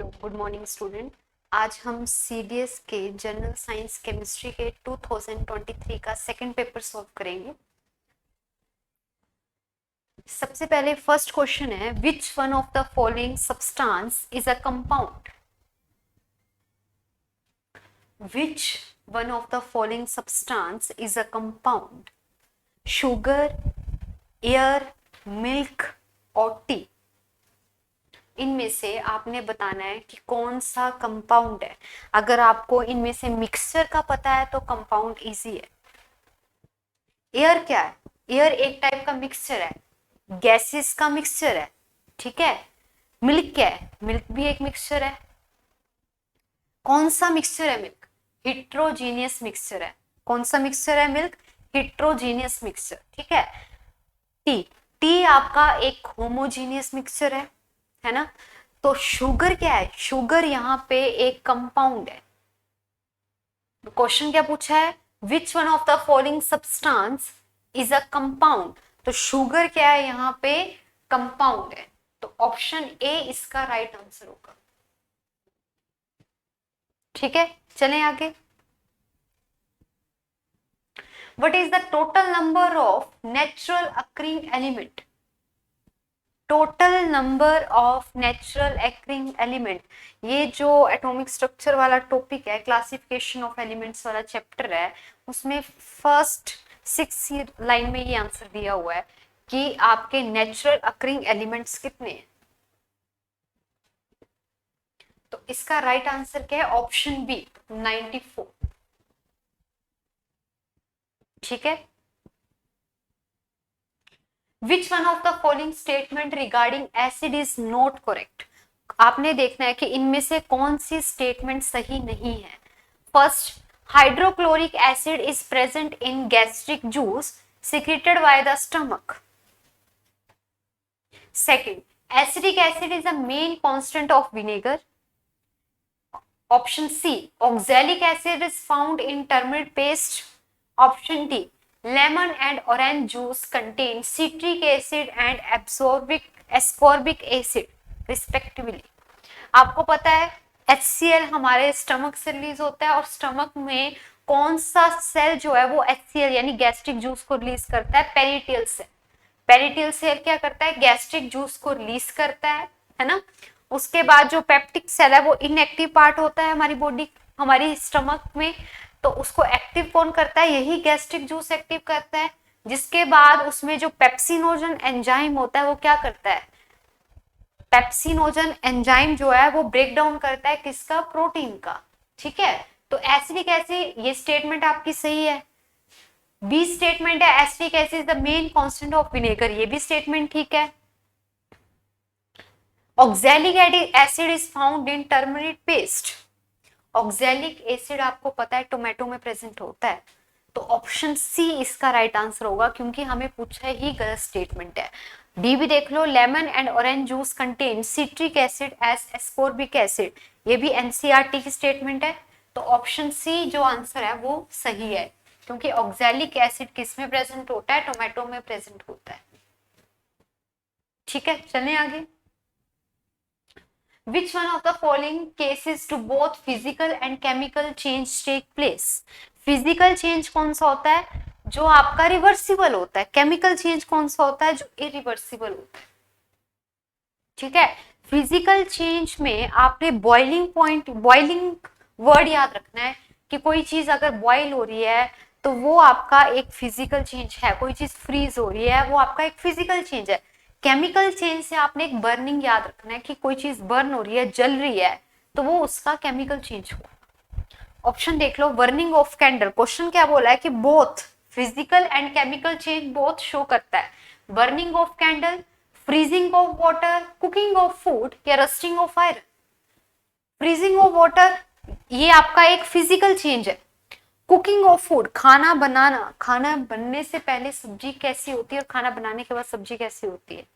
Hello good morning student. आज हम CDS के जनरल साइंस केमिस्ट्री के 2023 का सेकंड पेपर सॉल्व करेंगे। सबसे पहले फर्स्ट क्वेश्चन है, which one of the following substance is a compound. Which one of the following substance is a compound? Sugar, air, milk और टी। इनमें से आपने बताना है कि कौन सा कंपाउंड है। अगर आपको इनमें से मिक्सचर का पता है तो कंपाउंड इजी है। एयर क्या है? एयर एक टाइप का मिक्सचर है, गैसेस का मिक्सचर है, ठीक है। मिल्क क्या है? मिल्क भी एक मिक्सचर है। कौन सा मिक्सचर है मिल्क? हिट्रोजीनियस मिक्सचर है। कौन सा मिक्सचर है मिल्क? हिट्रोजीनियस मिक्सचर, ठीक है। टी, टी आपका एक होमोजीनियस मिक्सचर है ना। तो शुगर क्या है? शुगर यहाँ पे एक कंपाउंड है। क्वेश्चन क्या पूछा है? Which one of the following substance is a compound. तो शुगर क्या है यहाँ पे? कंपाउंड है। तो ऑप्शन ए इसका राइट आंसर होगा, ठीक है। चलें आगे। What is the total number of natural occurring element? Total number of natural occurring element, ये जो एटॉमिक स्ट्रक्चर वाला टॉपिक है, क्लासिफिकेशन ऑफ एलिमेंट्स वाला चैप्टर है, उसमें फर्स्ट 6 लाइन में ये आंसर दिया हुआ है कि आपके नेचुरल अक्रिंग एलिमेंट्स कितने हैं। तो इसका राइट आंसर क्या है? ऑप्शन बी 94, ठीक है। Which one of the following statement regarding acid is not correct? आपने देखना है कि इनमें से कौन सी स्टेटमेंट सही नहीं है। First, hydrochloric acid is present in gastric juice secreted by the stomach. Second, acetic acid is a main constant of vinegar. Option C, oxalic acid is found in turmeric paste. Option D, lemon and orange juice contain citric acid and ascorbic acid respectively. आपको पता है HCl हमारे stomach से release होता है और stomach में कौन सा सेल जो है वो HCl यानी गैस्ट्रिक जूस को रिलीज करता है? Parietal cell. पेरिटियल सेल क्या करता है? गैस्ट्रिक जूस को रिलीज करता है ना। उसके बाद जो पेप्टिक सेल है वो इनएक्टिव पार्ट होता है हमारी बॉडी, हमारी स्टमक में, तो उसको एक्टिव कौन करता है? यही गैस्ट्रिक जूस एक्टिव करता है। जिसके बाद उसमें जो पेप्सिनोजन एंजाइम होता है वो क्या करता है? पेप्सिनोजन एंजाइम जो है वो ब्रेक डाउन करता है किसका? प्रोटीन का, ठीक है। तो एसिडिक एसिड, ये स्टेटमेंट आपकी सही है। बी स्टेटमेंट है acidic acid is the main constant of vinegar, ये भी स्टेटमेंट ठीक है। Oxalic acid is found in turmeric paste. Oxalic acid आपको पता है टोमेटो में प्रेजेंट होता है। तो ऑप्शन सी इसका राइट आंसर होगा, क्योंकि हमें पूछा ही गलत स्टेटमेंट है। डी भी देख लो, lemon and orange juice contain citric acid as ascorbic acid, ये भी एनसीईआरटी की स्टेटमेंट है। तो ऑप्शन सी जो आंसर है वो सही है, क्योंकि ऑक्सैलिक एसिड किस में प्रेजेंट होता है? टोमेटो में प्रेजेंट होता है, ठीक है। चलें आगे। Which one of the following cases to both physical and chemical change take place? Physical change कौन सा होता है? जो आपका रिवर्सिबल होता है। केमिकल चेंज कौन सा होता है? जो इरिवर्सिबल होता है, ठीक है। फिजिकल चेंज में आपने बॉइलिंग वर्ड याद रखना है कि कोई चीज अगर बॉइल हो रही है तो वो आपका एक फिजिकल चेंज है, कोई चीज फ्रीज हो रही है वो आपका एक फिजिकल चेंज है। केमिकल चेंज से आपने एक बर्निंग याद रखना है कि कोई चीज बर्न हो रही है, जल रही है, तो वो उसका केमिकल चेंज हुआ। ऑप्शन देख लो, बर्निंग ऑफ कैंडल, क्वेश्चन क्या बोला है कि both physical and chemical change both show करता है। Burning of candle, freezing of water, cooking of food या rusting of iron. Freezing of water ये आपका एक फिजिकल चेंज है। कुकिंग ऑफ फूड, खाना बनाना, खाना बनने से पहले सब्जी कैसी होती है और खाना बनाने के बाद सब्जी कैसी होती है।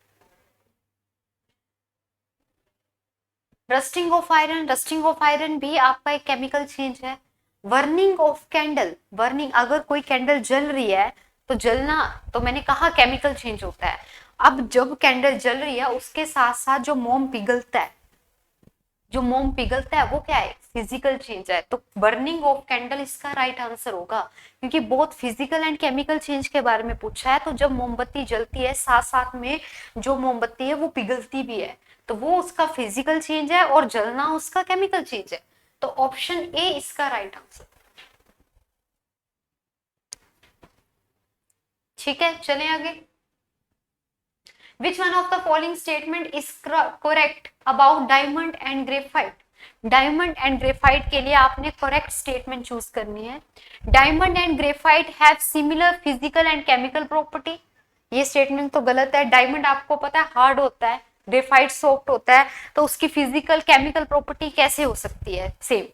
Rusting of iron, rusting of iron भी आपका एक केमिकल चेंज है। बर्निंग ऑफ कैंडल, बर्निंग, अगर कोई कैंडल जल रही है तो जलना, तो मैंने कहा केमिकल चेंज होता है। अब जब कैंडल जल रही है उसके साथ साथ जो मोम पिघलता है, जो मोम पिघलता है वो क्या है, फिजिकल चेंज है। तो बर्निंग ऑफ कैंडल इसका राइट आंसर होगा, क्योंकि बहुत फिजिकल एंड केमिकल चेंज के बारे में पूछा है। तो जब मोमबत्ती जलती है साथ साथ में जो मोमबत्ती है वो पिघलती भी है, तो वो उसका फिजिकल चेंज है और जलना उसका केमिकल चेंज है। तो ऑप्शन ए इसका राइट आंसर। ठीक है, चलें आगे। Which one of the following statement is correct about diamond and graphite? Diamond and graphite के लिए आपने करेक्ट स्टेटमेंट चूज करनी है। Diamond and graphite have similar physical and chemical property. ये स्टेटमेंट तो गलत है। डायमंड आपको पता है हार्ड होता है, ग्रेफाइट सॉफ्ट होता है, तो उसकी फिजिकल केमिकल प्रॉपर्टी कैसे हो सकती है same.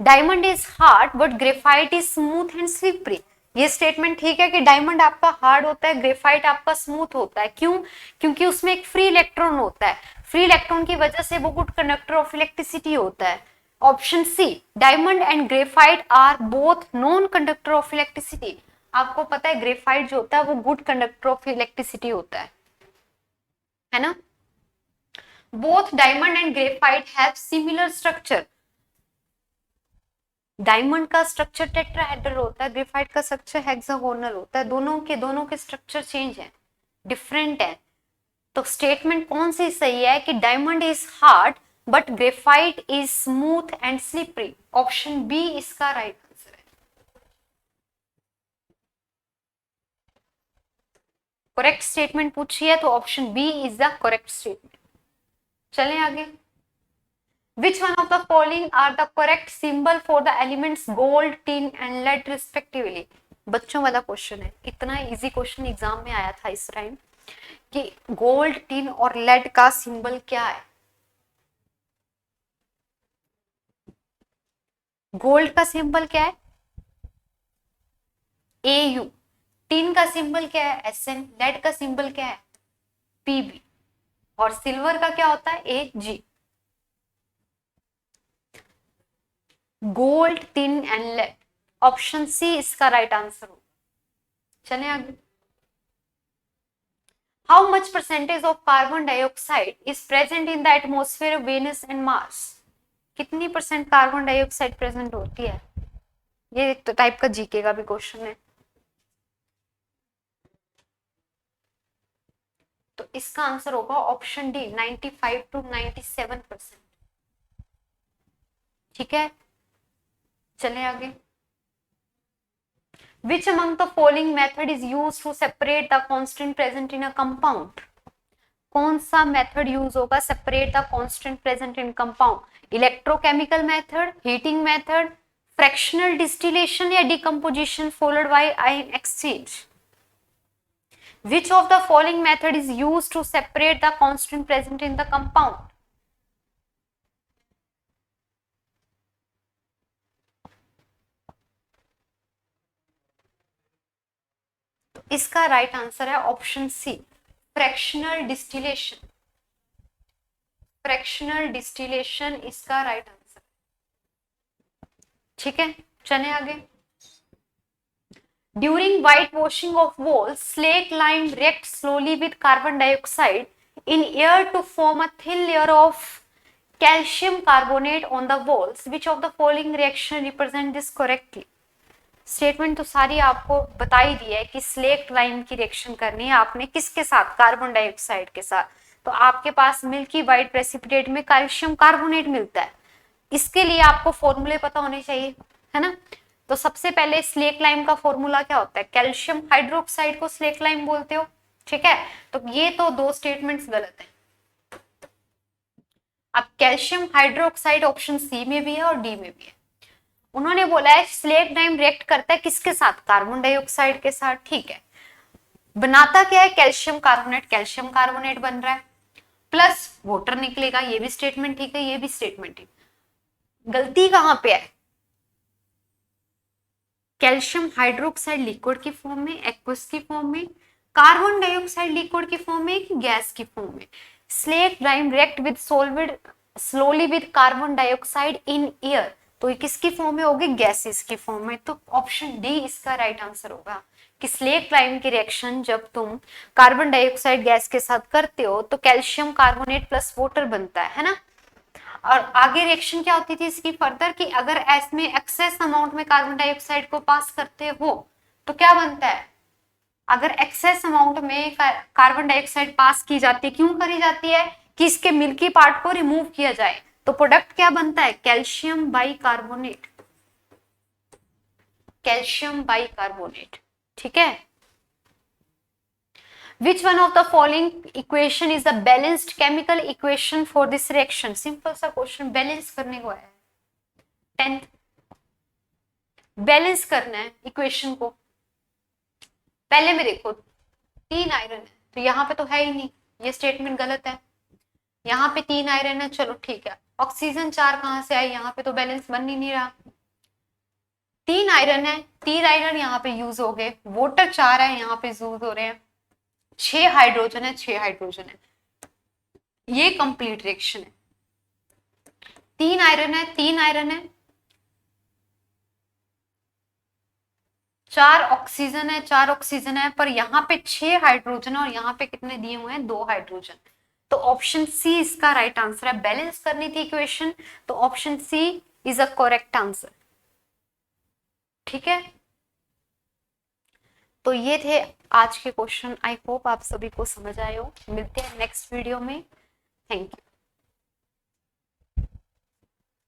Diamond is hard but graphite is smooth and slippery. ये स्टेटमेंट ठीक है कि डायमंड आपका हार्ड होता है, ग्रेफाइट आपका स्मूथ होता है। क्यों? क्योंकि उसमें एक फ्री इलेक्ट्रॉन होता है, फ्री इलेक्ट्रॉन की वजह से वो गुड कंडक्टर ऑफ इलेक्ट्रिसिटी होता है। Option C, diamond and graphite are both non conductor of electricity. आपको पता है ग्रेफाइट जो होता है वो गुड कंडक्टर ऑफ इलेक्ट्रिसिटी होता है ना। Both diamond and graphite have similar structure. Diamond का स्ट्रक्चर टेट्राहेड्रल होता है, ग्रेफाइट का स्ट्रक्चर हेक्सागोनल होता है। दोनों के स्ट्रक्चर चेंज है, डिफरेंट है। तो स्टेटमेंट कौन सी सही है कि diamond is hard but graphite is smooth and slippery? Option B इसका राइट आंसर है। करेक्ट स्टेटमेंट पूछी है तो option B is the correct statement. चलें आगे। Which one of the following are the correct symbol for the elements gold, tin and lead respectively? बच्चों वाला question है, इतना इजी क्वेश्चन एग्जाम में आया था इस टाइम कि गोल्ड, टिन और लेड का सिंबल क्या है। गोल्ड का सिंबल क्या है? AU। टिन का सिंबल क्या है? SN। लेड का सिंबल क्या है? PB। और सिल्वर का क्या होता है? AG। Gold, tin and lead, option C इसका राइट आंसर होगा। चले आगे। How much percentage of carbon dioxide is present in the atmosphere of Venus and Mars? कितनी परसेंट कार्बन डाइऑक्साइड प्रेजेंट होती है? ये तो टाइप का जीके का भी क्वेश्चन है। तो इसका आंसर होगा ऑप्शन डी, 95 to 97%। ठीक है, चलें आगे। Which among the following method is used to separate the constant present in a compound? कौन सा मेथड यूज होगा separate the constant present in compound? Electrochemical method, heating method, fractional distillation या decomposition followed by ion exchange? Which of the following method is used to separate the constant present in the compound? तो इसका right answer है option C, fractional distillation. Fractional distillation इसका right answer. ठीक है, चले आगे। During white washing of walls, slate lime react slowly with carbon dioxide in air to form a thin layer of calcium carbonate on the walls. Which of the following reaction represent this correctly? Statement तो सारी आपको बता ही दी है कि slate lime की reaction करनी है आपने किसके साथ? कार्बन डाइऑक्साइड के साथ। तो आपके पास मिल्की व्हाइट प्रेसिपिटेट में कैल्शियम कार्बोनेट मिलता है। इसके लिए आपको फॉर्मूले पता होने चाहिए, है ना। तो सबसे पहले स्लेट लाइम का फॉर्मूला क्या होता है? कैल्शियम हाइड्रोक्साइड को स्लेट लाइम बोलते हो। ठीक है, तो ये तो दो स्टेटमेंट्स गलत है। अब कैल्शियम हाइड्रोक्साइड ऑप्शन सी में भी है और डी में भी है। उन्होंने बोला है स्लेट लाइम रिएक्ट करता है किसके साथ? कार्बन डाइऑक्साइड के साथ। ठीक है, बनाता क्या है? कैल्शियम कार्बोनेट, कैल्शियम कार्बोनेट बन रहा है, प्लस वाटर निकलेगा। ये भी स्टेटमेंट ठीक है, ये भी स्टेटमेंट ठीक। गलती कहां पे है? कैल्शियम हाइड्रोक्साइड लिक्विड की फॉर्म में, एक्वस की फॉर्म में, कार्बन डाइऑक्साइड लिक्विड की फॉर्म में कि गैस की फॉर्म में? Slate lime react with solvent slowly with carbon dioxide in air, तो ये किसकी फॉर्म में होगी? गैसेस की फॉर्म में। तो ऑप्शन डी इसका राइट आंसर होगा कि स्लेट लाइम की रिएक्शन जब तुम कार्बन डाइऑक्साइड गैस के साथ करते हो तो कैल्शियम कार्बोनेट प्लस वाटर बनता है ना। और आगे रिएक्शन क्या होती थी इसकी फर्दर कि अगर एस में एक्सेस अमाउंट में कार्बन डाइऑक्साइड को पास करते हो तो क्या बनता है, अगर एक्सेस अमाउंट में कार्बन डाइऑक्साइड पास की जाती है, क्यों करी जाती है कि इसके मिल्की पार्ट को रिमूव किया जाए, तो प्रोडक्ट क्या बनता है, कैल्शियम बाइकार्बोनेट, कैल्शियम बाइकार्बोनेट। ठीक है, which one of the following equation is the balanced chemical equation for this reaction? Simple सा क्वेश्चन, बैलेंस करने को है, 10th बैलेंस करना है इक्वेशन को। पहले में देखो 3 आयरन है तो यहाँ पे तो है ही नहीं, ये स्टेटमेंट गलत है। यहाँ पे 3 आयरन है, चलो ठीक है, ऑक्सीजन 4 कहां से आई, यहाँ पे तो बैलेंस बन ही नहीं रहा। 3 आयरन है, 3 आयरन यहाँ पे यूज हो गए, वाटर 4 है यहाँ पे यूज हो रहे हैं, 6 हाइड्रोजन है, 6 हाइड्रोजन है, ये कंप्लीट रिएक्शन है। 3 आयरन है, 3 आयरन है, 4 ऑक्सीजन है, 4 ऑक्सीजन है, पर यहाँ पे 6 हाइड्रोजन और यहाँ पे कितने दिए हुए हैं, 2 हाइड्रोजन। तो ऑप्शन सी इसका राइट आंसर है। बैलेंस करनी थी इक्वेशन तो option C is a correct answer. ठीक है, तो ये थे आज के क्वेश्चन। आई होप आप सभी को समझ आए हो। मिलते हैं नेक्स्ट वीडियो में। Thank you.